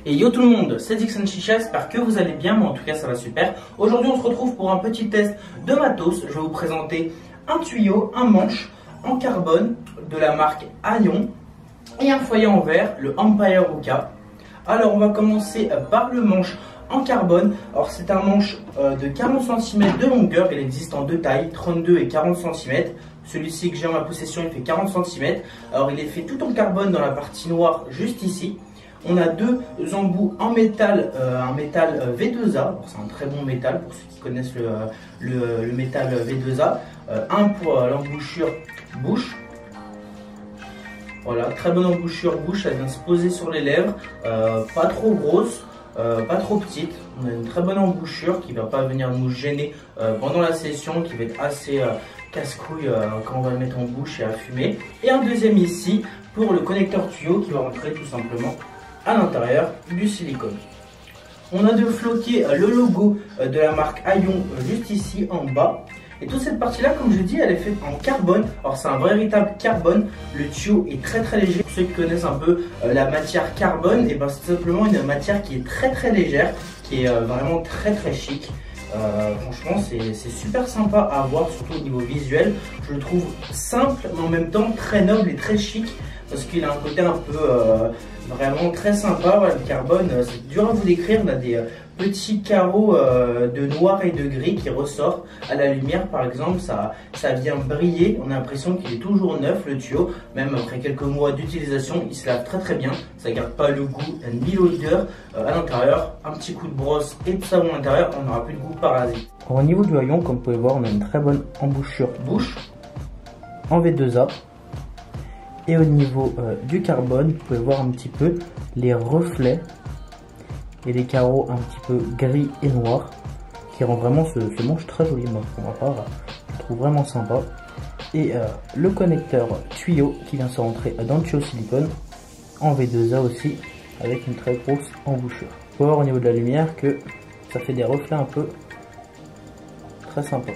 Et yo tout le monde, c'est Dixon Chicha, j'espère que vous allez bien, moi en tout cas ça va super. Aujourd'hui on se retrouve pour un petit test de matos. Je vais vous présenter un tuyau, un manche en carbone de la marque Aion et un foyer en verre, le Empire Hookah. Alors on va commencer par le manche en carbone. Alors c'est un manche de 40 cm de longueur, il existe en deux tailles, 32 et 40 cm. Celui-ci que j'ai en ma possession il fait 40 cm. Alors il est fait tout en carbone dans la partie noire juste ici. On a deux embouts en métal, un métal V2A, c'est un très bon métal pour ceux qui connaissent le métal V2A. Un pour l'embouchure bouche. Voilà, très bonne embouchure bouche, elle vient se poser sur les lèvres, pas trop grosse, pas trop petite. On a une très bonne embouchure qui ne va pas venir nous gêner pendant la session, qui va être assez casse-couille quand on va le mettre en bouche et à fumer. Et un deuxième ici pour le connecteur tuyau qui va rentrer tout simplement à l'intérieur du silicone. On a de floquer le logo de la marque Aion juste ici en bas. Et toute cette partie là, comme je dis, elle est faite en carbone. Alors c'est un véritable carbone. Le tuyau est très très léger. Pour ceux qui connaissent un peu la matière carbone, et ben c'est simplement une matière qui est très légère, qui est vraiment très chic. Franchement c'est super sympa à voir, surtout au niveau visuel. Je le trouve simple mais en même temps très noble et très chic, parce qu'il a un côté un peu vraiment très sympa. Voilà, le carbone, c'est dur à vous décrire. On a des petits carreaux de noir et de gris qui ressortent à la lumière par exemple. Ça vient briller, on a l'impression qu'il est toujours neuf le tuyau. Même après quelques mois d'utilisation, il se lave très bien. Ça garde pas le goût ni l'odeur à l'intérieur. Un petit coup de brosse et de savon à l'intérieur, on n'aura plus de goût parasite. Au niveau du haillon, comme vous pouvez voir, on a une très bonne embouchure bouche en V2A. Et au niveau du carbone, vous pouvez voir un petit peu les reflets et les carreaux un petit peu gris et noirs qui rend vraiment ce manche très joli. Moi pour ma part, je trouve vraiment sympa. Et le connecteur tuyau qui vient se rentrer dans le tuyau silicone en V2A aussi, avec une très grosse embouchure. Vous pouvez voir au niveau de la lumière que ça fait des reflets un peu très sympa.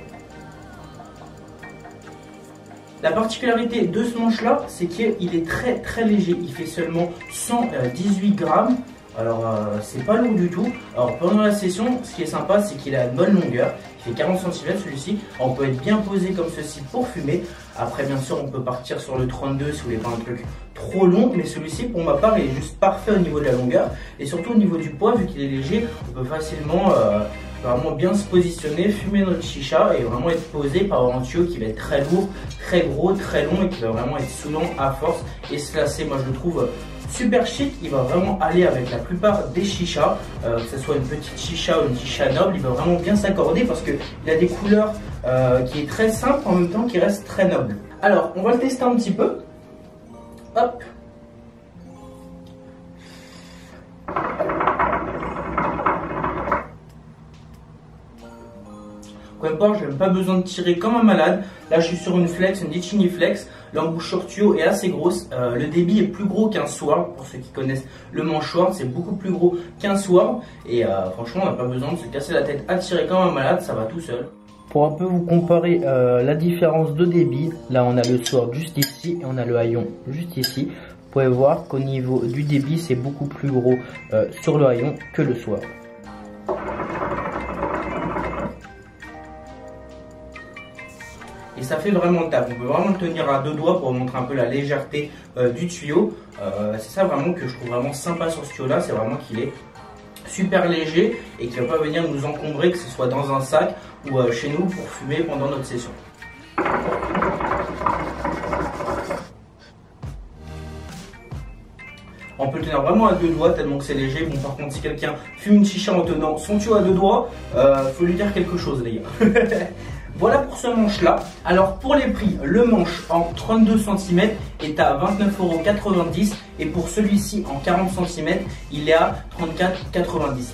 La particularité de ce manche là, c'est qu'il est très léger. Il fait seulement 118 grammes. Alors c'est pas lourd du tout. Alors pendant la session, ce qui est sympa, c'est qu'il a une bonne longueur. Il fait 40 cm celui-ci. On peut être bien posé comme ceci pour fumer. Après bien sûr on peut partir sur le 32 si vous voulez pas un truc trop long. Mais celui-ci pour ma part il est juste parfait au niveau de la longueur. Et surtout au niveau du poids, vu qu'il est léger, on peut facilement vraiment bien se positionner, fumer notre chicha et vraiment être posé par un tuyau qui va être très lourd, très gros, très long et qui va vraiment être saoulant à force et se lasser. Moi je le trouve super chic. Il va vraiment aller avec la plupart des chichas, que ce soit une petite chicha ou une chicha noble. Il va vraiment bien s'accorder parce qu'il a des couleurs qui est très simple en même temps qui reste très noble. Alors on va le tester un petit peu. Hop. Peu importe, je n'ai pas besoin de tirer comme un malade. Là, je suis sur une flex, une Ditchini Flex. L'embouchure tuyau est assez grosse. Le débit est plus gros qu'un Sword. Pour ceux qui connaissent le manche Sword, c'est beaucoup plus gros qu'un Sword. Et franchement, on n'a pas besoin de se casser la tête à tirer comme un malade. Ça va tout seul. Pour un peu vous comparer la différence de débit, là on a le Sword juste ici et on a le Aion juste ici. Vous pouvez voir qu'au niveau du débit, c'est beaucoup plus gros sur le Aion que le Sword. Et ça fait vraiment le taf. On peut vraiment le tenir à deux doigts pour montrer un peu la légèreté du tuyau. C'est ça vraiment que je trouve vraiment sympa sur ce tuyau là, c'est vraiment qu'il est super léger et qu'il ne va pas venir nous encombrer, que ce soit dans un sac ou chez nous pour fumer pendant notre session. On peut le tenir vraiment à deux doigts tellement que c'est léger. Bon par contre si quelqu'un fume une chicha en tenant son tuyau à deux doigts, faut lui dire quelque chose les gars. Voilà pour ce manche là. Alors pour les prix, le manche en 32 cm est à 29,90 € et pour celui-ci en 40 cm il est à 34,90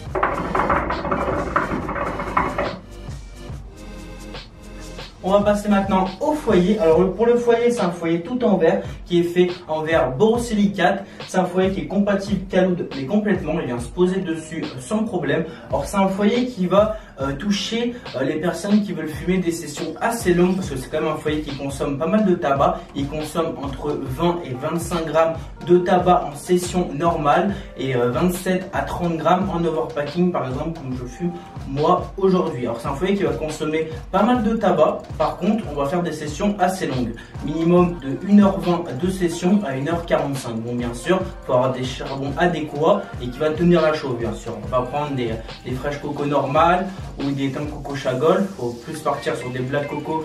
€. On va passer maintenant au foyer. Alors pour le foyer, c'est un foyer tout en verre qui est fait en verre borosilicate. C'est un foyer qui est compatible Caloud mais complètement. Il vient se poser dessus sans problème. Alors c'est un foyer qui va toucher les personnes qui veulent fumer des sessions assez longues parce que c'est quand même un foyer qui consomme pas mal de tabac. Il consomme entre 20 et 25 grammes de tabac en session normale et 27 à 30 grammes en overpacking par exemple comme je fume moi aujourd'hui. Alors c'est un foyer qui va consommer pas mal de tabac. Par contre on va faire des sessions assez longues, minimum de 1h20 de session à 1h45. Bon bien sûr il faut avoir des charbons adéquats et qui va tenir la chauffe bien sûr. On va pas prendre des fraîches coco normales ou des thym coco chagol. Il faut plus partir sur des black coco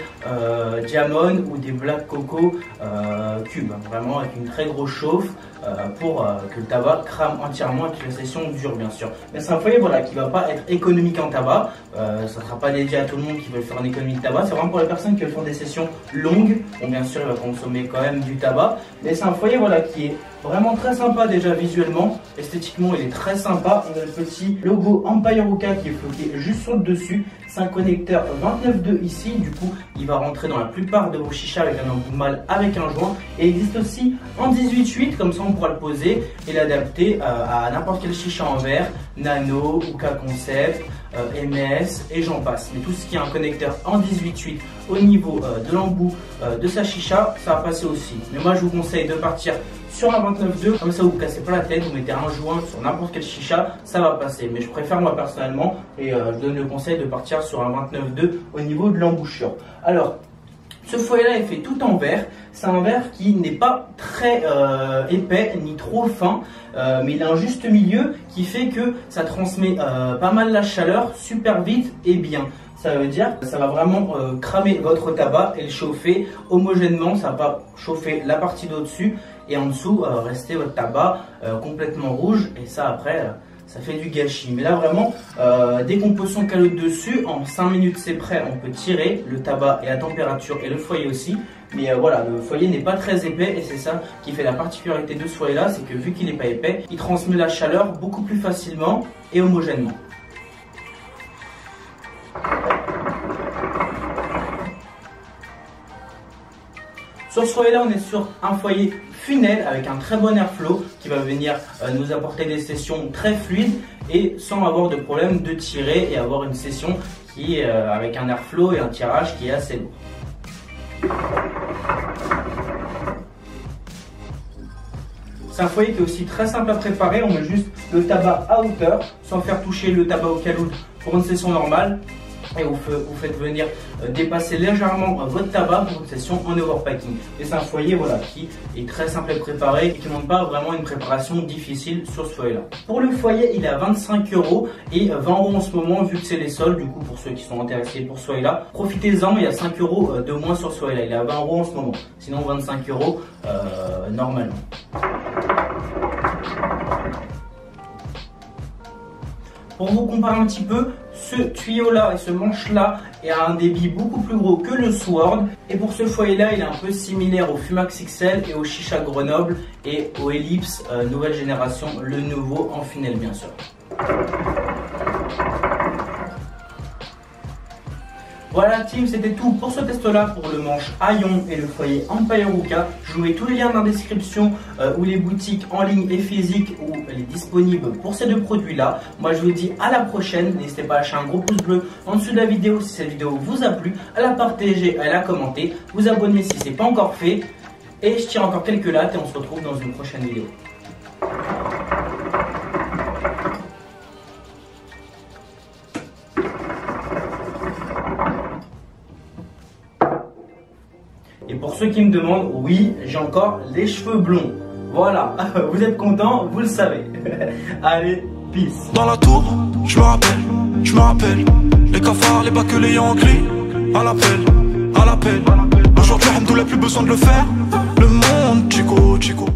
diamond ou des black coco cube, vraiment avec une très grosse chauffe pour que le tabac crame entièrement et que la session dure bien sûr. Mais c'est un foyer voilà, qui va pas être économique en tabac, ça ne sera pas dédié à tout le monde qui veut faire une économie de tabac, c'est vraiment pour les personnes qui veulent faire des sessions longues. Bon bien sûr il va consommer quand même du tabac, mais c'est un foyer voilà, qui est vraiment très sympa déjà visuellement, esthétiquement il est très sympa. On a le petit logo Empire Hookah qui est floqué juste sur le dessus. C'est un connecteur 29.2 ici, du coup il va rentrer dans la plupart de vos chichas avec un embout mâle avec un joint. Et il existe aussi en 18.8, comme ça on pourra le poser et l'adapter à n'importe quel chicha en verre, nano, Hookah concept, MS et j'en passe. Mais tout ce qui est un connecteur en 18.8 au niveau de l'embout de sa chicha, ça va passer aussi. Mais moi je vous conseille de partir sur un 29.2, comme ça vous ne cassez pas la tête, vous mettez un joint sur n'importe quel chicha, ça va passer. Mais je préfère moi personnellement, et je donne le conseil de partir sur un 29.2 au niveau de l'embouchure. Alors, ce foyer-là est fait tout en verre. C'est un verre qui n'est pas très épais ni trop fin, mais il a un juste milieu qui fait que ça transmet pas mal la chaleur super vite et bien. Ça veut dire que ça va vraiment cramer votre tabac et le chauffer homogènement. Ça va chauffer la partie d'au-dessus et en dessous rester votre tabac complètement rouge. Et ça après, ça fait du gâchis. Mais là vraiment, dès qu'on pose son calotte dessus, en 5 minutes c'est prêt, on peut tirer. Le tabac est à température et le foyer aussi. Mais voilà, le foyer n'est pas très épais et c'est ça qui fait la particularité de ce foyer là, c'est que vu qu'il n'est pas épais, il transmet la chaleur beaucoup plus facilement et homogènement. Sur ce foyer là, on est sur un foyer funnel avec un très bon airflow qui va venir nous apporter des sessions très fluides et sans avoir de problème de tirer et avoir une session qui est avec un airflow et un tirage qui est assez lourd. C'est un foyer qui est aussi très simple à préparer, on met juste le tabac à hauteur sans faire toucher le tabac au caloud pour une session normale. Et vous faites venir dépasser légèrement votre tabac pour une session en overpacking. Et c'est un foyer voilà, qui est très simple à préparer et qui ne demande pas vraiment une préparation difficile sur ce foyer là. Pour le foyer il est à 25 € et 20 € en ce moment vu que c'est les soldes. Du coup pour ceux qui sont intéressés pour ce foyer là, profitez-en, il y a 5 € de moins sur ce foyer là. Il est à 20 € en ce moment, sinon 25 € normalement. Pour vous comparer un petit peu, ce tuyau là et ce manche là a un débit beaucoup plus gros que le Sword. Et pour ce foyer là, il est un peu similaire au Fumax XL et au Chicha Grenoble et au Ellipse nouvelle génération, le nouveau en funnel bien sûr. Voilà team, c'était tout pour ce test là pour le manche Aion et le foyer Empire Hookah. Je vous mets tous les liens dans la description où les boutiques en ligne et physiques où elle est disponible pour ces deux produits là. Moi je vous dis à la prochaine, n'hésitez pas à lâcher un gros pouce bleu en dessous de la vidéo si cette vidéo vous a plu, à la partager, à la commenter, vous abonner si ce n'est pas encore fait et je tire encore quelques lattes et on se retrouve dans une prochaine vidéo. Et pour ceux qui me demandent, oui, j'ai encore les cheveux blonds. Voilà, vous êtes contents, vous le savez. Allez, peace. Dans la tour, je me rappelle. Les cafards, les bacs, les Yankees. À l'appel. Aujourd'hui, on n'a plus besoin de le faire. Le monde, chico.